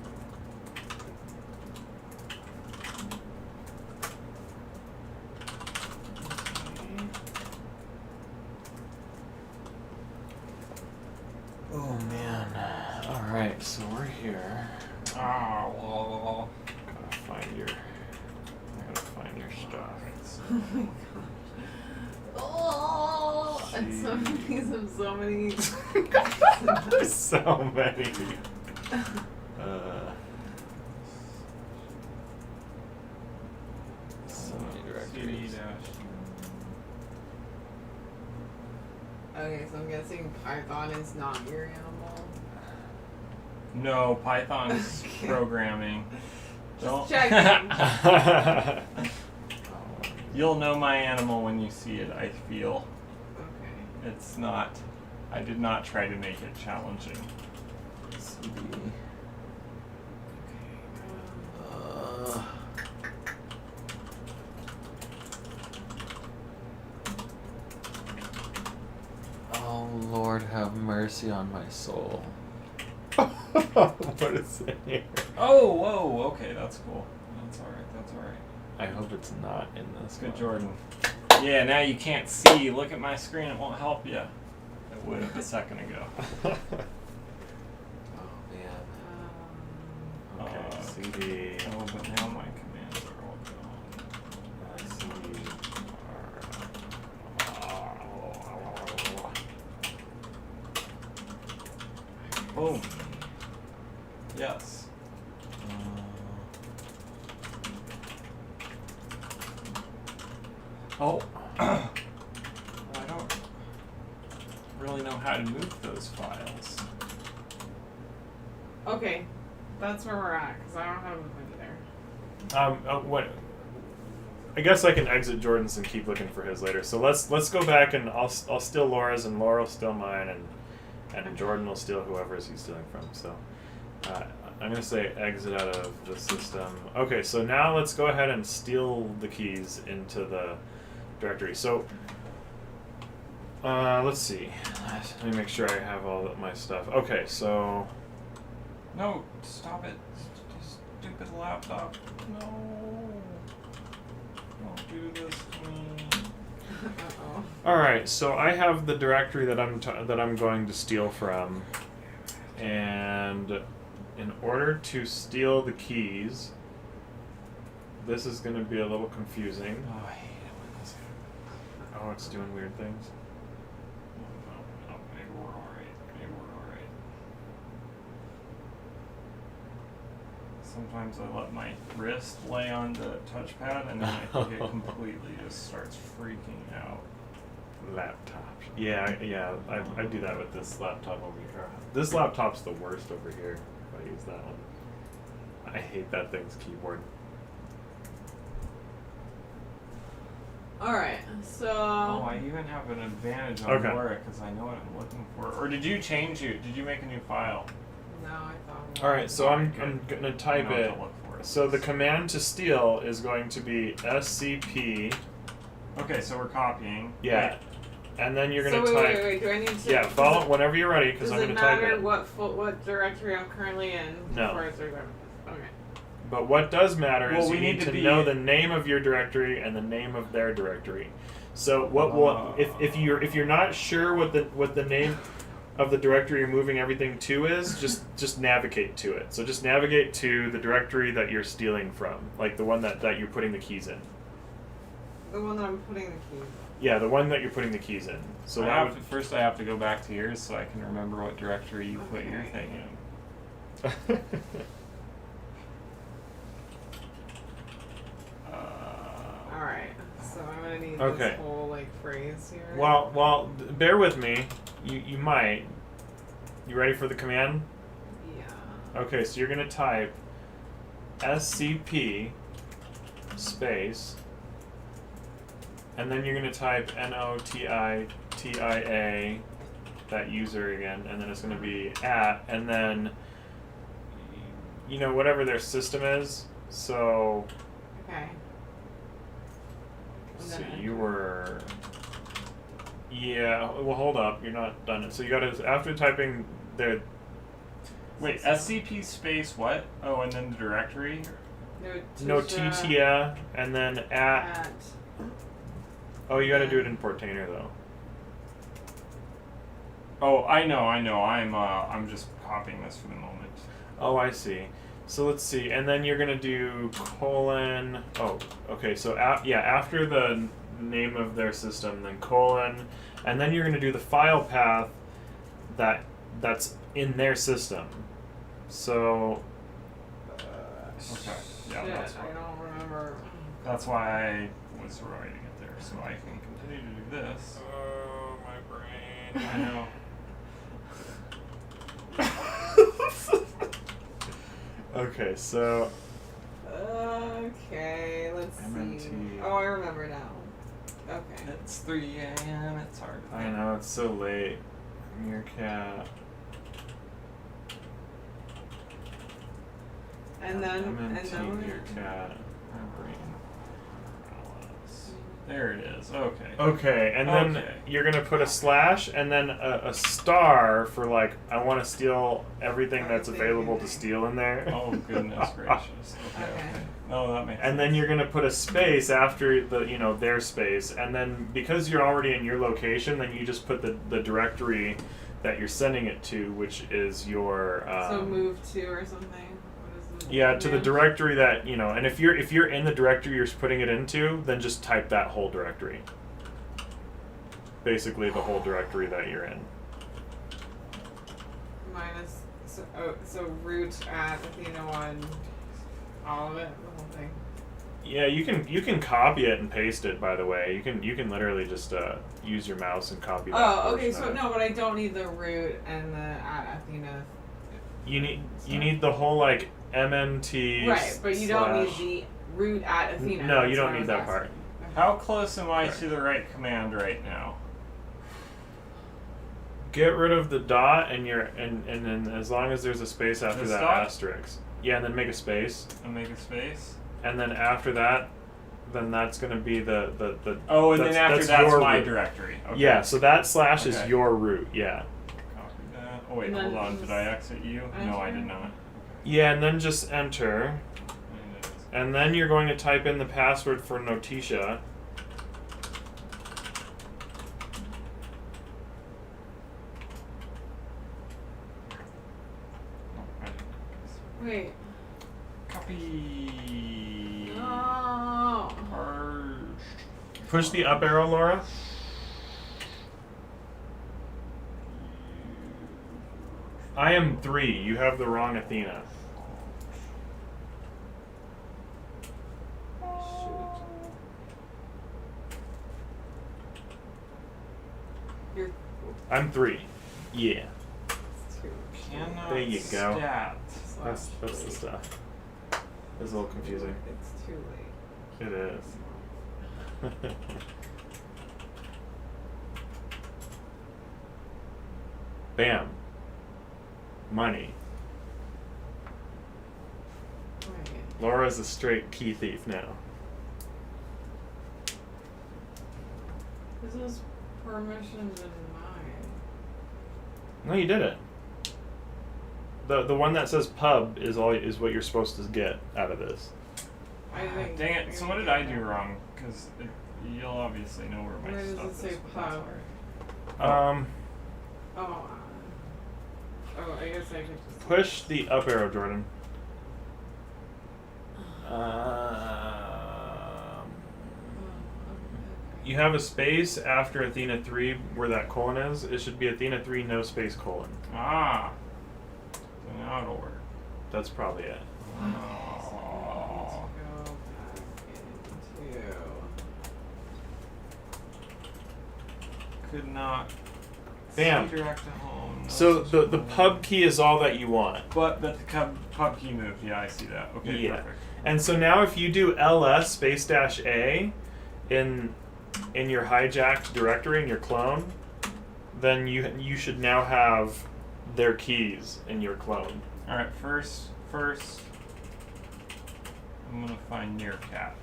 Oh man. Alright, so we're here. Oh, Gotta find your stuff. Oh my gosh. Oh, and some of these have so many. There's so many. So many directories. Okay, so I'm guessing Python is not your animal. No, Python's programming. Just checking. You'll know my animal when you see it, I feel. Okay. It's not. I did not try to make it challenging. CD. Oh Lord, have mercy on my soul. What is in here? Oh, whoa, okay, that's cool. That's alright, that's alright. I hope it's not in this. Good, one. Jordan. Yeah, now you can't see. Look at my screen, it won't help you. It would have a second ago. Oh man. Okay, CD. Oh, but now my commands are all gone. Boom. Yes. Oh. I don't really know how to move those files. Okay, that's where we're at because I don't have a there. What? I guess I can exit Jordan's and keep looking for his later. So let's go back and I'll steal Laura's and Laura will steal mine and Jordan will steal whoever's he's stealing from. So I'm gonna say exit out of the system. Okay, so now let's go ahead and steal the keys into the directory. So let's see. Let me make sure I have all of my stuff. Okay, so No, stop it. Stupid laptop. No. Don't do this to me. Uh-oh. all right, so I have the directory that I'm going to steal from, and in order to steal the keys, this is going to be a little confusing. Oh, I hate it when this happens. Oh, it's doing weird things. No, maybe we're alright. Maybe we're alright. Sometimes I let my wrist lay on the touchpad and then I think it completely just starts freaking out. Laptops. Yeah, I do that with this laptop over here. This laptop's the worst over here if I use that one. I hate that thing's keyboard. Alright, so. Oh, I even have an advantage on Okay. Laura because I know what I'm looking for. Or did you change it? Did you make a new file? No, I thought. All right, so I'm Good. gonna type I know it. what to look for. So the command to steal is going to be scp. Okay, so we're copying. Yeah, and then you're gonna so type. wait, do I need to? Yeah, follow whenever you're ready because I'm Does gonna it type matter it. what directory I'm currently in? No. Before I start going? Okay. But what does matter is Well, we you need need to to be- know the name of your directory and the name of their directory. So what will if you're not sure what the name of the directory you're moving everything to is, just navigate to it. So just navigate to the directory that you're stealing from, like the one that you're putting the keys in. The one that I'm putting the keys in. Yeah, the one that you're putting the keys in. So I that have would, to, first I have to go back to yours so I can remember what directory you put your thing in. Alright, so I'm gonna need Okay. this whole like phrase here. well, bear with me. You might. You ready for the command? Yeah. Okay, so you're gonna type scp space, and then you're gonna type notitia that user again, and then it's gonna be @ and then you know, whatever their system is. So, Okay. And so then you enter. were. Yeah. Well, hold up. You're not done it. So you got to after typing their. Wait, SCP space what? Oh, and then the directory? Notitia, and then at. Oh, you got to do it in Portainer though. Oh, I know. I'm just copying this for the moment. Oh, I see. So let's see, and then you're gonna do colon. Oh, okay. So after the name of their system, then colon, and then you're gonna do the file path that's in their system. So. Okay. Yeah, Shit, that's I why. don't remember. That's why I was writing it there, so I can continue to do this. Oh, my brain. I know. Okay, so. Okay, let's see. MNT. Oh, I remember now. Okay. It's 3 a.m. It's hard to I think. know it's so late. Meerkat. And then, MNT Meerkat. My brain. There it is. Okay. Okay, and then Okay. you're gonna put a slash and then a star for like I want to steal everything that's available to steal in there. Oh goodness gracious. Okay. Okay. Okay. No, that makes And sense. then you're gonna put a space after their space, and then because you're already in your location, then you just put the directory that you're sending it to, which is your So move to or something. What is the yeah, to the command? directory that and if you're in the directory you're putting it into, then just type that whole directory. Basically, the whole directory that you're in. Minus so root at Athena1, all of it, the whole thing. Yeah, you can copy it and paste it. By the way, you can literally just use your mouse and copy that. Oh, okay. portion So of it. no, but I don't need the root and the at Athena. You need the whole like MNT. Right, but you don't need slash- the root at Athena. No, you That's don't what I need was that asking. part. Okay. How close am I Right. to the right command right now? Get rid of the dot and then as long as there's a space after This that dot? asterisk. Yeah, and then make a space. And make a space. And then after that, then that's gonna be the Oh, and that's, then after that's that's your my root. directory. Okay. Yeah, so that slash is Okay. your root, yeah. Copy that. Oh wait, And then hold on. Did just I exit you? No, I enter. did not. Yeah, and then just enter. And it is. And then you're going to type in the password for Notitia. Oh, I didn't Wait. copy. No. Purged. Push the up arrow, Laura. I am 3. You have the wrong Athena. Shoot. You're I'm 3. Yeah. two. Cannot There you go. stat. That's the stuff. It's a little confusing. It's too late. It is. Bam. Money. Wait. Laura's a straight key thief now. This is permission denied. No, you did it. The one that says pub is what you're supposed to get out of this. I think. Dang it. So what did I do wrong? Because you'll obviously know where my Where does stuff it say is. but that's pub? alright. Oh. Oh, I guess I could just. Push the up arrow, Jordan. You have a space after Athena 3 where that colon is. It should be Athena 3 no space colon. Ah. So now it'll work. That's probably it. Oh. Go back into. Could not. Bam. See direct to home. No So such the thing. pub key is all that you want. But the pub key moved. Yeah, I see that. Okay, Yeah. perfect. And so now if you do ls space dash a in your hijacked directory in your clone, then you should now have their keys in your clone. All right, first first, I'm gonna find Meerkat.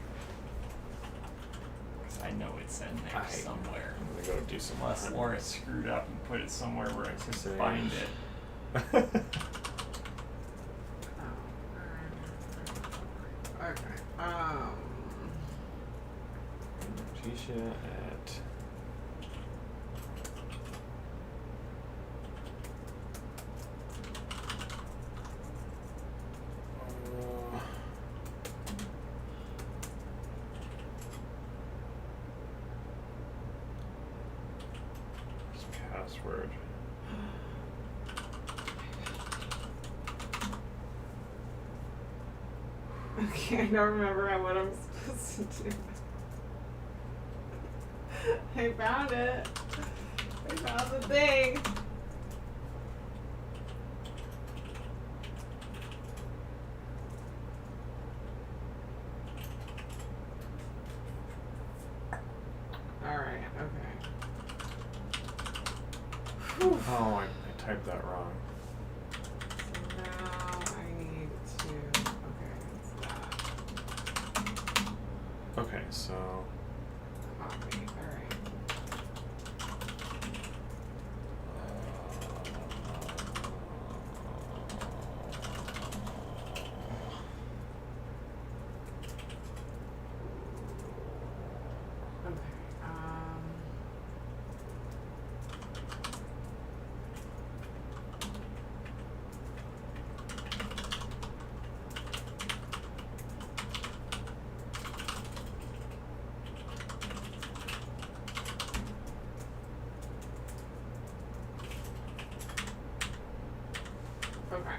Because I know it's in there somewhere. I'm gonna go do some Unless hunting. Laura screwed up and put it somewhere where I could Say- find it. Okay. Tisha at password. Okay, I don't remember what I'm supposed to do. I found it. I found the thing. Alright, okay. Whew. Oh, I typed that wrong. So now I need to. Okay, it's that. Okay, so Copy. Alright. Okay. Okay.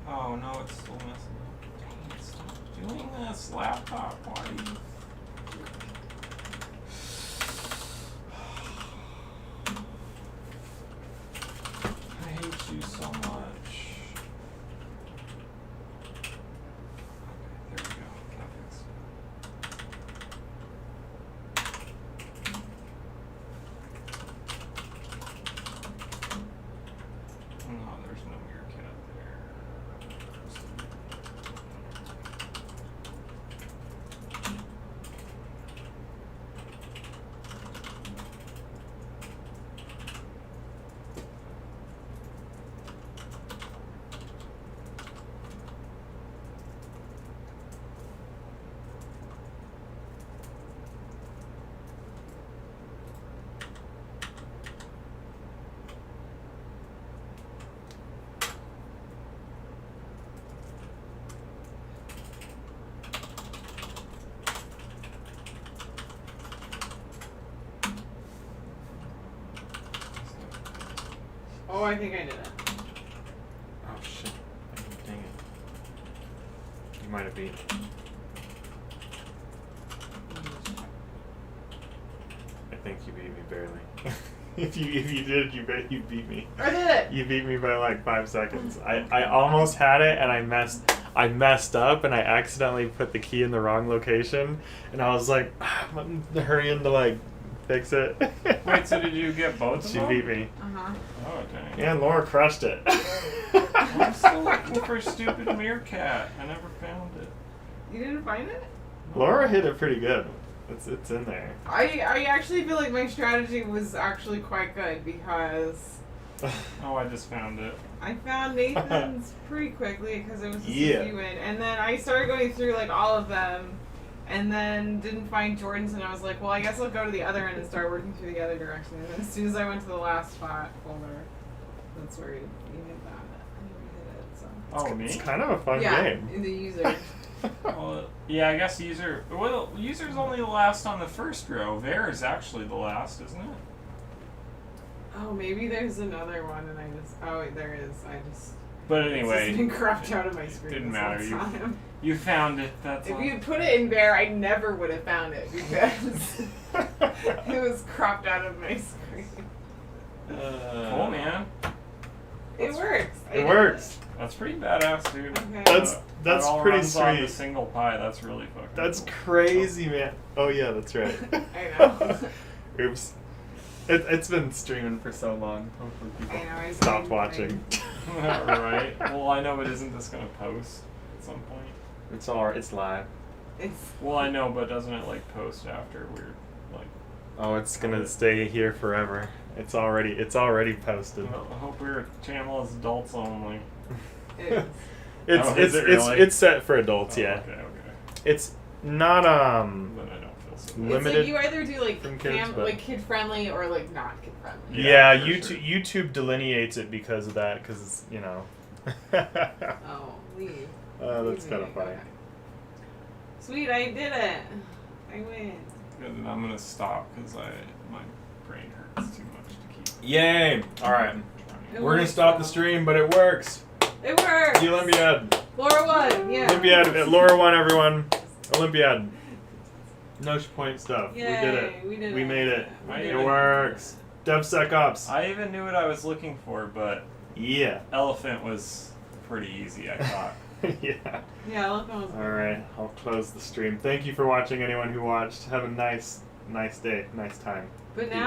Oh no, it's still messing up. Dang it, stop doing this, laptop. Why are you... I hate you so much. Okay, there we go. That fixed it. No, there's no Meerkat there. Oh, I think I did it. oh shit. Dang it. You might have beat me. I think you beat me barely. if you did, you beat me. I did it! You beat me by like 5 seconds. I almost had it and I messed up and I accidentally put the key in the wrong location and I was like I'm hurrying to like fix it. Wait, so did you get both of She them? beat me. Uh-huh. Oh, dang. And Laura crushed it. I'm still looking for stupid Meerkat. I never found it. You didn't find it? Laura hit it pretty good. It's in there. I actually feel like my strategy was actually quite good because Oh, I just found it. I found Nathan's pretty quickly because it was just Yeah. a few in, and then I started going through like all of them, and then didn't find Jordan's, and I was like, well, I guess I'll go to the other end and start working through the other direction. And then as soon as I went to the last spot folder, that's where you hit that. And you hit it. So. Oh, me? It's kind of a fun Yeah, game. in the user. Well, yeah, I guess user's only the last on the first row. Var is actually the last, isn't it? Oh, maybe there's another one, and I just wait, there is. I just. But It's anyway, just been cropped out of my screen. didn't this whole matter. time. You found it. That's If all. you put it in there, I never would have found it because it was cropped out of my screen. Cool, man. It works. It works. That's pretty badass, dude. Okay. That's that all pretty runs on the sweet. single pie. That's really fucking That's cool. crazy, man. Oh yeah, that's right. I know. Oops. It's been streaming for so long. Hopefully people I know, I stopped see. watching. Right. Well, I know, but isn't this gonna post at some point? It's live. It's Well, I know, but doesn't it like post after we're like? Oh, it's gonna stay here forever. It's already posted. Well, I hope our channel is adults only. it's Oh, is it really? It's set for adults, Oh, yeah. Okay. It's not Then I don't feel so bad. limited. It's like you either do like from kids, but- like kid friendly or like not kid friendly. Yeah, Yeah, for YouTube delineates it because of that, because you know. Oh, leave. That's kind of funny. Okay. Sweet, I did it. I win. Good, then I'm gonna stop because my brain hurts too much to keep Yay! All right, trying. It we're gonna works, stop the though. stream, but it works. It works. The Olympiad. Laura won. Yeah. Olympiad. Laura won, everyone. Olympiad. notiaPoint stuff. Yay, we did it. we did We it. made it. We I did It even- it. works. DevSecOps. I even knew what I was looking for, but Yeah. elephant was pretty easy, I thought. Yeah. Yeah, look on. All right. I'll close the stream. Thank you for watching. Anyone who watched, have a nice day, nice time. But now.